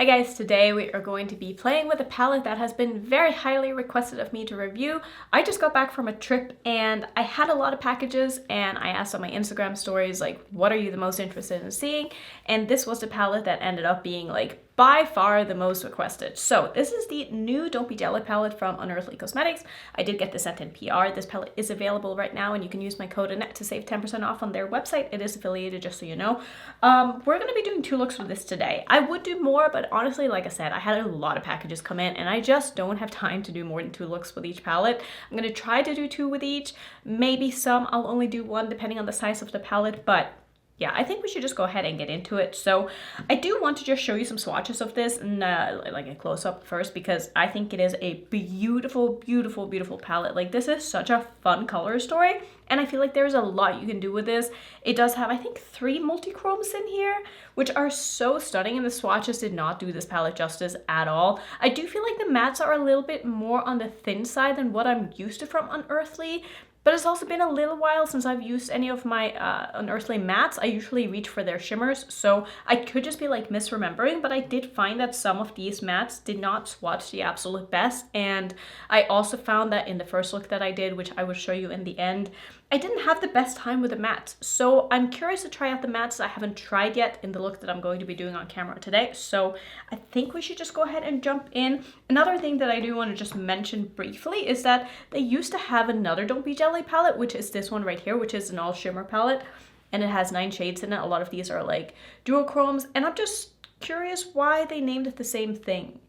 Hi guys, today we are going to be playing with a palette that has been very highly requested of me to review. I just got back from a trip and I had a lot of packages and I asked on my Instagram stories like, what are you the most interested in seeing? And this was the palette that ended up being like by far the most requested. So this is the new Don't Be Jelly palette from Unearthly Cosmetics. I did get this sent in PR. This palette is available right now and you can use my code Annette to save 10% off on their website. It is affiliated, just so you know. We're going to be doing 2 looks with this today. I would do more, but honestly, like I said, I had a lot of packages come in and I just don't have time to do more than 2 looks with each palette. I'm going to try to do 2 with each. Maybe some I'll only do 1 depending on the size of the palette, but yeah, I think we should just go ahead and get into it. So I do want to just show you some swatches of this and like a close-up first, because I think it is a beautiful, beautiful, beautiful palette. Like, this is such a fun color story, and I feel like there's a lot you can do with this. It does have, I think, 3 multi-chromes in here, which are so stunning, and the swatches did not do this palette justice at all. I do feel like the mattes are a little bit more on the thin side than what I'm used to from Unearthly. But it's also been a little while since I've used any of my Unearthly mattes. I usually reach for their shimmers, so I could just be like misremembering, but I did find that some of these mattes did not swatch the absolute best. And I also found that in the first look that I did, which I will show you in the end, I didn't have the best time with the mattes. So I'm curious to try out the mattes I haven't tried yet in the look that I'm going to be doing on camera today. So I think we should just go ahead and jump in. Another thing that I do want to just mention briefly is that they used to have another Don't Be Jelly palette, which is this one right here, which is an all shimmer palette, and it has 9 shades in it. A lot of these are like duochromes, and I'm just curious why they named it the same thing.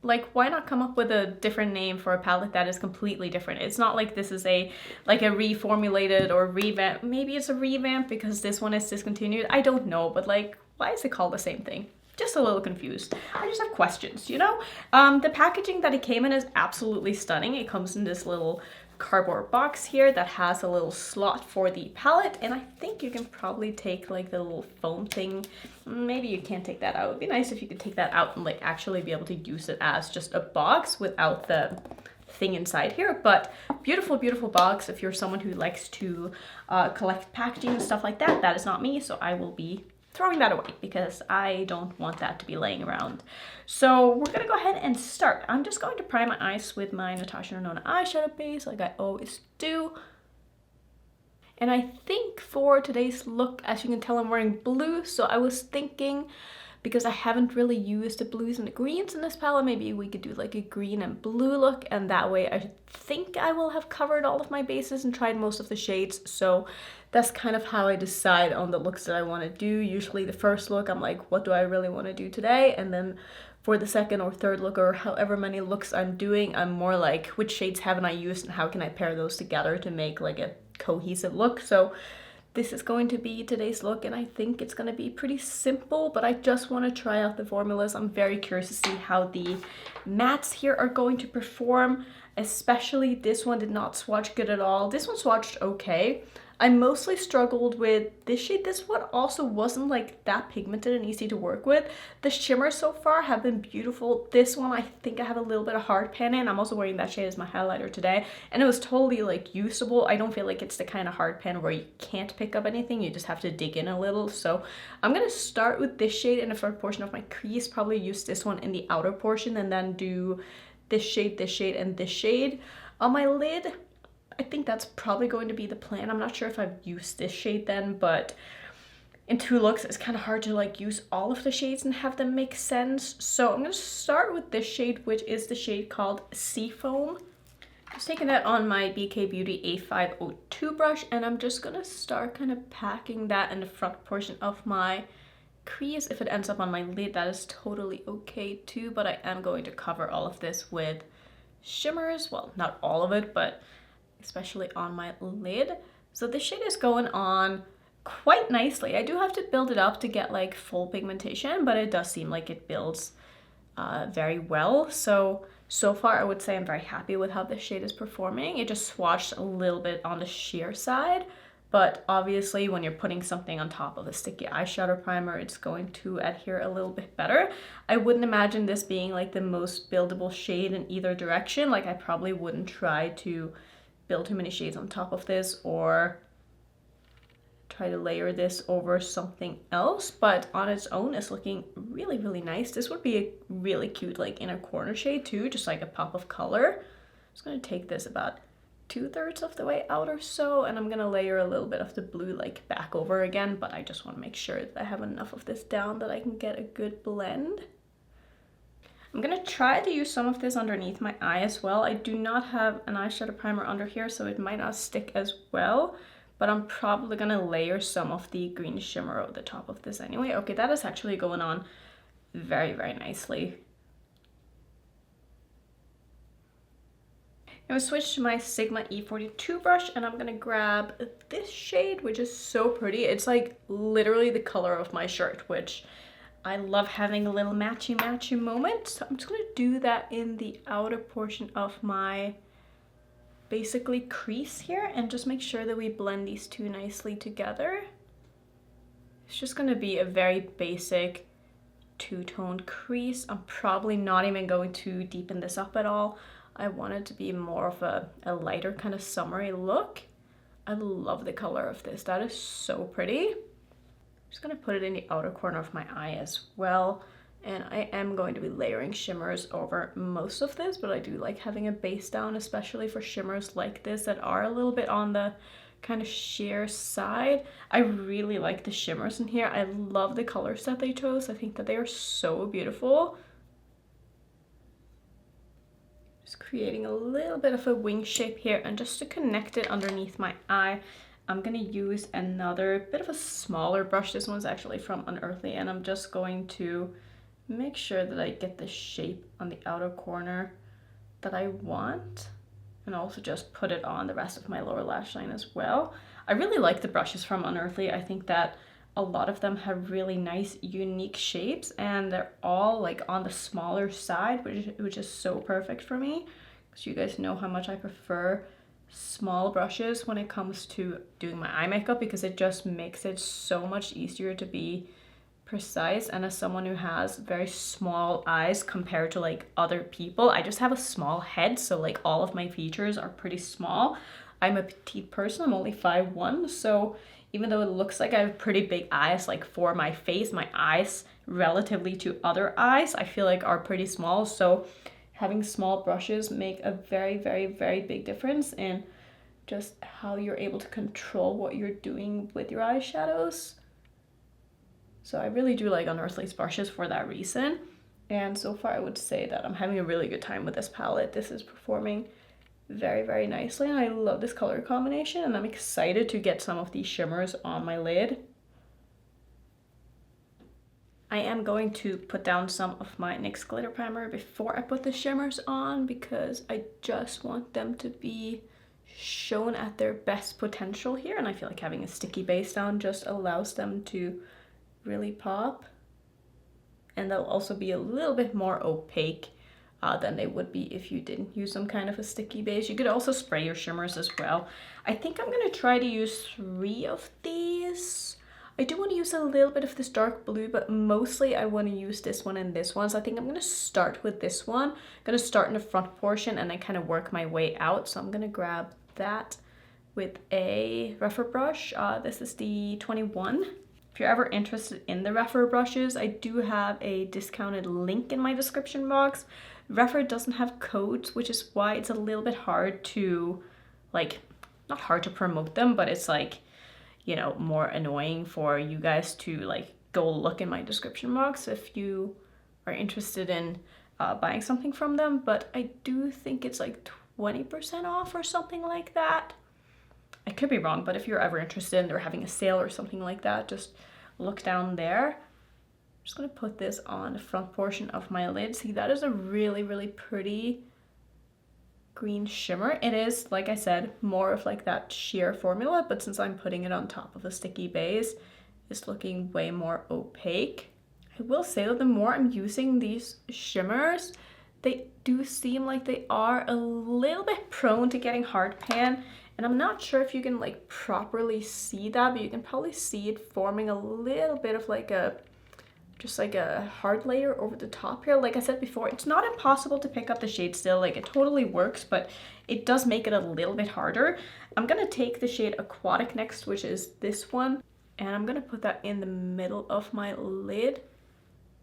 Like, why not come up with a different name for a palette that is completely different? It's not like this is a reformulated or revamp. Maybe it's a revamp because this one is discontinued. I don't know, but like, why is it called the same thing? Just a little confused. I just have questions, you know? The packaging that it came in is absolutely stunning. It comes in this little cardboard box here that has a little slot for the palette, and I think you can probably take like the little foam thing. Maybe you can't take that out. It'd be nice if you could take that out and like actually be able to use it as just a box without the thing inside here. But beautiful, beautiful box. If you're someone who likes to collect packaging and stuff like that, that is not me, so I will be throwing that away because I don't want that to be laying around. So we're gonna go ahead and start. I'm just going to prime my eyes with my Natasha Denona eyeshadow base like I always do. And I think for today's look, as you can tell, I'm wearing blue, so I was thinking, because I haven't really used the blues and the greens in this palette, maybe we could do like a green and blue look, and that way I think I will have covered all of my bases and tried most of the shades. So that's kind of how I decide on the looks that I want to do. Usually the first look, I'm like, what do I really want to do today? And then for the second or third look, or however many looks I'm doing, I'm more like, which shades haven't I used and how can I pair those together to make like a cohesive look? So this is going to be today's look, and I think it's going to be pretty simple, but I just want to try out the formulas. I'm very curious to see how the mattes here are going to perform, especially this one did not swatch good at all. This one swatched okay. I mostly struggled with this shade. This one also wasn't like that pigmented and easy to work with. The shimmers so far have been beautiful. This one, I think I have a little bit of hard pan in. I'm also wearing that shade as my highlighter today, and it was totally like usable. I don't feel like it's the kind of hard pan where you can't pick up anything. You just have to dig in a little. So I'm gonna start with this shade in the front portion of my crease, probably use this one in the outer portion, and then do this shade, and this shade on my lid. I think that's probably going to be the plan. I'm not sure if I've used this shade then, but in 2 looks, it's kind of hard to like use all of the shades and have them make sense. So I'm going to start with this shade, which is the shade called Seafoam. Just taking that on my BK Beauty A502 brush, and I'm just going to start kind of packing that in the front portion of my crease. If it ends up on my lid, that is totally okay too, but I am going to cover all of this with shimmers. Well, not all of it, but especially on my lid. So this shade is going on quite nicely. I do have to build it up to get like full pigmentation, but it does seem like it builds very well. So far I would say I'm very happy with how this shade is performing. It just swatched a little bit on the sheer side, but obviously when you're putting something on top of a sticky eyeshadow primer, it's going to adhere a little bit better. I wouldn't imagine this being like the most buildable shade in either direction. Like, I probably wouldn't try to build too many shades on top of this or try to layer this over something else, but on its own it's looking really, really nice. This would be a really cute like inner corner shade too, just like a pop of color. I'm just gonna take this about 2/3 of the way out or so, and I'm gonna layer a little bit of the blue like back over again, but I just want to make sure that I have enough of this down that I can get a good blend. I'm gonna try to use some of this underneath my eye as well. I do not have an eyeshadow primer under here, so it might not stick as well, but I'm probably gonna layer some of the green shimmer over the top of this anyway. Okay, that is actually going on very, very nicely. I'm gonna switch to my Sigma E42 brush, and I'm gonna grab this shade, which is so pretty. It's like literally the color of my shirt, which I love having a little matchy moment. So I'm just gonna do that in the outer portion of my basically crease here, and just make sure that we blend these two nicely together. It's just gonna be a very basic two-tone crease. I'm probably not even going to deepen this up at all. I want it to be more of a lighter kind of summery look. I love the color of this. That is so pretty. I'm just gonna put it in the outer corner of my eye as well. And I am going to be layering shimmers over most of this, but I do like having a base down, especially for shimmers like this that are a little bit on the kind of sheer side. I really like the shimmers in here. I love the colors that they chose. I think that they are so beautiful. Just creating a little bit of a wing shape here, and just to connect it underneath my eye, I'm gonna use another bit of a smaller brush. This one's actually from Unearthly, and I'm just going to make sure that I get the shape on the outer corner that I want, and also just put it on the rest of my lower lash line as well. I really like the brushes from Unearthly. I think that a lot of them have really nice unique shapes, and they're all like on the smaller side, which is so perfect for me, because you guys know how much I prefer small brushes when it comes to doing my eye makeup, because it just makes it so much easier to be precise. And as someone who has very small eyes compared to like other people, I just have a small head, so like all of my features are pretty small. I'm a petite person, I'm only 5'1", so even though it looks like I have pretty big eyes, like for my face, my eyes relatively to other eyes, I feel like are pretty small. So having small brushes make a very, very, very big difference in just how you're able to control what you're doing with your eyeshadows. So I really do like Unearthly's brushes for that reason. And so far I would say that I'm having a really good time with this palette. This is performing very, very nicely, and I love this color combination, and I'm excited to get some of these shimmers on my lid. I am going to put down some of my NYX glitter primer before I put the shimmers on, because I just want them to be shown at their best potential here, and I feel like having a sticky base down just allows them to really pop, and they'll also be a little bit more opaque than they would be if you didn't use some kind of a sticky base. You could also spray your shimmers as well. I think I'm gonna try to use 3 of these. I do want to use a little bit of this dark blue, but mostly I want to use this one and this one. So I think I'm gonna start with this one. I'm gonna start in the front portion and then kind of work my way out. So I'm gonna grab that with a Rephr brush. This is the 21. If you're ever interested in the Rephr brushes, I do have a discounted link in my description box. Rephr doesn't have codes, which is why it's a little bit hard to, like, not hard to promote them, but it's like, you know, more annoying for you guys to like go look in my description box if you are interested in buying something from them. But I do think it's like 20% off or something like that. I could be wrong, but if you're ever interested and they're having a sale or something like that, just look down there. I'm just gonna put this on the front portion of my lid. See, that is a really, really pretty green shimmer. It is, like I said, more of like that sheer formula, but since I'm putting it on top of a sticky base, it's looking way more opaque. I will say that the more I'm using these shimmers, they do seem like they are a little bit prone to getting hard pan. And I'm not sure if you can like properly see that, but you can probably see it forming a little bit of like a, just like a hard layer over the top here. Like I said before, it's not impossible to pick up the shade still, like it totally works, but it does make it a little bit harder. I'm gonna take the shade Aquatic next, which is this one. And I'm gonna put that in the middle of my lid.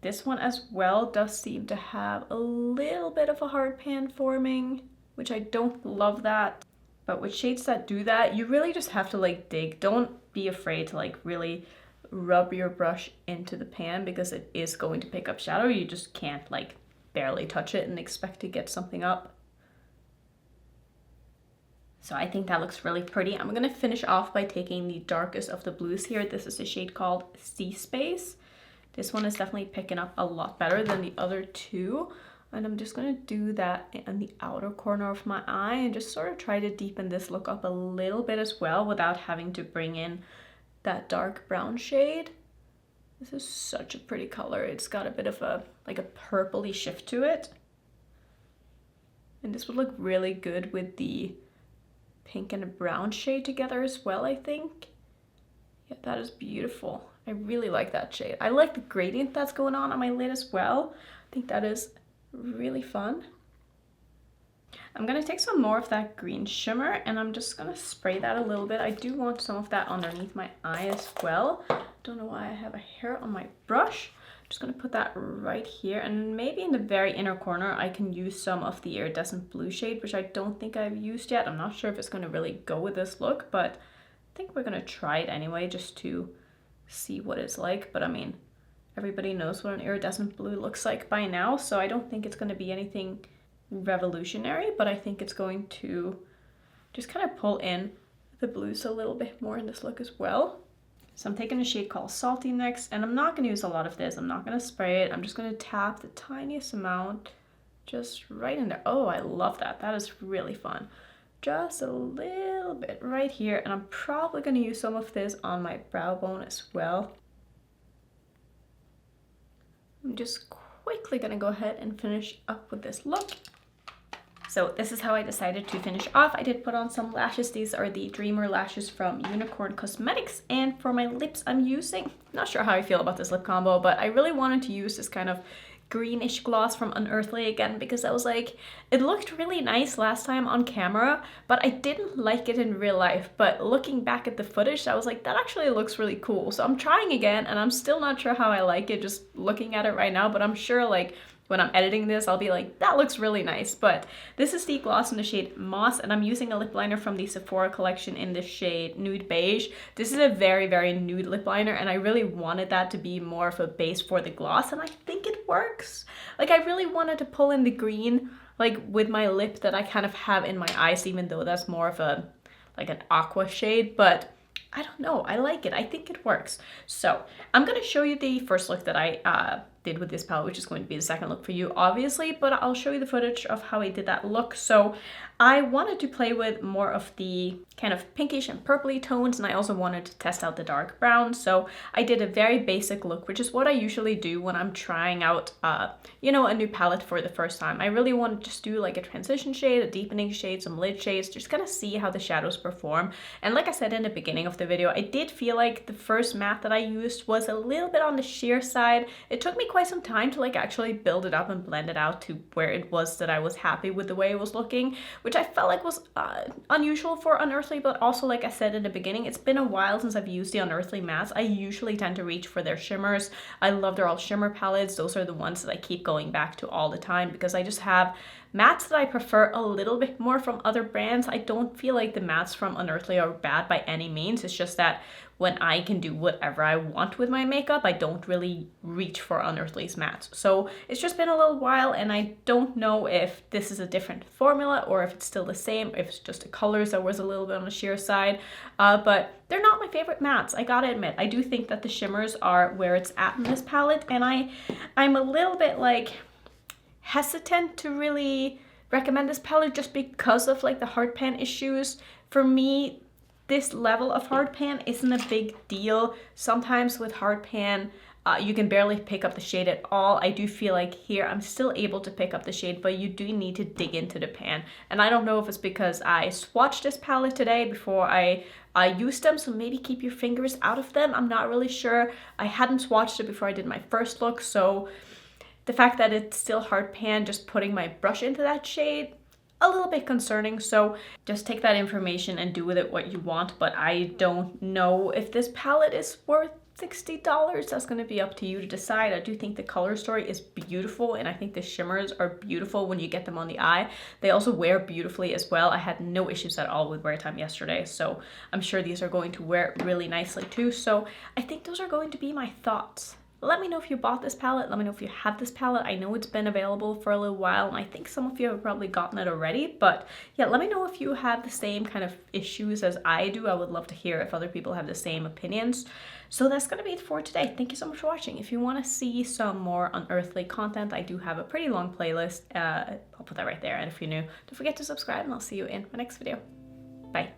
This one as well does seem to have a little bit of a hard pan forming, which I don't love that. But with shades that do that, you really just have to like dig. Don't be afraid to like really rub your brush into the pan because it is going to pick up shadow. You just can't like barely touch it and expect to get something up. So I think that looks really pretty. I'm gonna finish off by taking the darkest of the blues here. This is a shade called Sea Space. This one is definitely picking up a lot better than the other two. And I'm just gonna do that in the outer corner of my eye and just sort of try to deepen this look up a little bit as well without having to bring in that dark brown shade. This is such a pretty color. It's got a bit of a like a purpley shift to it. And this would look really good with the pink and a brown shade together as well, I think. Yeah, that is beautiful. I really like that shade. I like the gradient that's going on my lid as well. I think that is really fun. I'm gonna take some more of that green shimmer and I'm just gonna spray that a little bit. I do want some of that underneath my eye as well. Don't know why I have a hair on my brush. I'm just gonna put that right here, and maybe in the very inner corner I can use some of the iridescent blue shade, which I don't think I've used yet. I'm not sure if it's gonna really go with this look, but I think we're gonna try it anyway just to see what it's like. But I mean, everybody knows what an iridescent blue looks like by now, so I don't think it's going to be anything revolutionary, but I think it's going to just kind of pull in the blues a little bit more in this look as well. So I'm taking a shade called Salty next, and I'm not going to use a lot of this. I'm not going to spray it. I'm just going to tap the tiniest amount just right in there. Oh, I love that. That is really fun. Just a little bit right here, and I'm probably going to use some of this on my brow bone as well. I'm just quickly gonna go ahead and finish up with this look. So this is how I decided to finish off. I did put on some lashes. These are the Dreamer lashes from Unearthly Cosmetics. And for my lips, I'm using, not sure how I feel about this lip combo, but I really wanted to use this kind of greenish gloss from Unearthly again because I was like, it looked really nice last time on camera, but I didn't like it in real life. But looking back at the footage, I was like, that actually looks really cool. So I'm trying again, and I'm still not sure how I like it just looking at it right now, but I'm sure like when I'm editing this, I'll be like, that looks really nice. But this is the gloss in the shade Moss, and I'm using a lip liner from the Sephora collection in the shade Nude Beige. This is a very, very nude lip liner, and I really wanted that to be more of a base for the gloss, and I think it works. Like, I really wanted to pull in the green, like, with my lip that I kind of have in my eyes, even though that's more of a, like, an aqua shade, but I don't know. I like it. I think it works. So I'm going to show you the first look that I did with this palette, which is going to be the second look for you, obviously, but I'll show you the footage of how I did that look. So I wanted to play with more of the kind of pinkish and purpley tones, and I also wanted to test out the dark brown. So I did a very basic look, which is what I usually do when I'm trying out, you know, a new palette for the first time. I really want to just do like a transition shade, a deepening shade, some lid shades, just kind of see how the shadows perform. And like I said in the beginning of the video, I did feel like the first matte that I used was a little bit on the sheer side. It took me quite some time to like actually build it up and blend it out to where it was that I was happy with the way it was looking, which I felt like was unusual for Unearthly, but also like I said in the beginning, it's been a while since I've used the Unearthly mattes. I usually tend to reach for their shimmers. I love their all shimmer palettes. Those are the ones that I keep going back to all the time because I just have mattes that I prefer a little bit more from other brands. I don't feel like the mattes from Unearthly are bad by any means. It's just that when I can do whatever I want with my makeup, I don't really reach for Unearthly's mattes. So it's just been a little while, and I don't know if this is a different formula or if it's still the same, if it's just the colors that was a little bit on the sheer side. But they're not my favorite mattes, I gotta admit. I do think that the shimmers are where it's at in this palette, and I'm a little bit like hesitant to really recommend this palette just because of like the hard pan issues. For me, this level of hard pan isn't a big deal. Sometimes with hard pan, you can barely pick up the shade at all. I do feel like here I'm still able to pick up the shade, but you do need to dig into the pan. And I don't know if it's because I swatched this palette today before I used them, so maybe keep your fingers out of them. I'm not really sure. I hadn't swatched it before I did my first look, so the fact that it's still hard pan, just putting my brush into that shade, a little bit concerning. So just take that information and do with it what you want. But I don't know if this palette is worth $60. That's going to be up to you to decide. I do think the color story is beautiful, and I think the shimmers are beautiful when you get them on the eye. They also wear beautifully as well. I had no issues at all with wear time yesterday, so I'm sure these are going to wear really nicely too. So I think those are going to be my thoughts. Let me know if you bought this palette. Let me know if you have this palette. I know it's been available for a little while, and I think some of you have probably gotten it already. But yeah, let me know if you have the same kind of issues as I do. I would love to hear if other people have the same opinions. So that's going to be it for today. Thank you so much for watching. If you want to see some more unearthly content, I do have a pretty long playlist. I'll put that right there. And if you're new, don't forget to subscribe, and I'll see you in my next video. Bye.